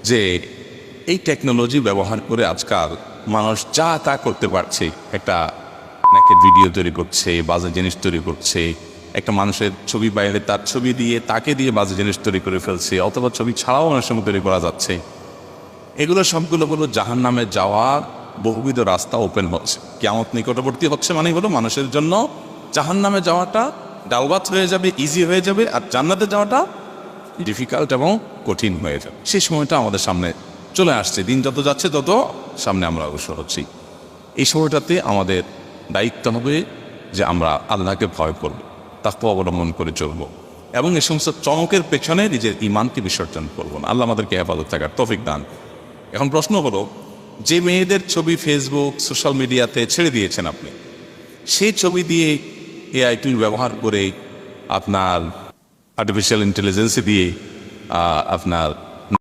যে এই টেকনোলজি ব্যবহার করে আজকাল মানুষ যা তা করতে পারছে। একটা ভিডিও তৈরি করছে, বাজে জিনিস তৈরি করছে, একটা মানুষের ছবি বাইরে তার ছবি দিয়ে তাকে দিয়ে বাজে জিনিস তৈরি করে ফেলছে, অথবা ছবি ছাড়াও অনেক সময় তৈরি করা যাচ্ছে। এগুলো সবগুলো হলো জাহান্নামে যাওয়ার বহুবিধ রাস্তা ওপেন হচ্ছে, কিয়ামত নিকটবর্তী হচ্ছে। মানে হলো মানুষের জন্য জাহান্নামে যাওয়াটা ডালবাত হয়ে যাবে, ইজি হয়ে যাবে, আর জান্নাতে যাওয়াটা ডিফিকাল্ট এবং কঠিন হয়ে যাবে। সেই সময়টা আমাদের সামনে চলে আসছে। দিন যত যাচ্ছে তত সামনে আমরা অগ্রসর হচ্ছি। এই সময়টাতে আমাদের দায়িত্ব হবে যে আমরা আল্লাহকে ভয় করব, তাকওয়া অবলম্বন করে চলব, এবং এই সমস্ত চমকের পেছনে নিজের ঈমানকে বিসর্জন করব না। আল্লাহ আমাদেরকে হেফাজত থাকার তৌফিক দান। এখন প্রশ্ন হলো, যে মেয়েদের ছবি ফেসবুক সোশ্যাল মিডিয়াতে ছেড়ে দিয়েছেন আপনি, সেই ছবি দিয়ে এআই টুল ব্যবহার করে, আপনার আর্টিফিশিয়াল ইন্টেলিজেন্স দিয়ে আপনার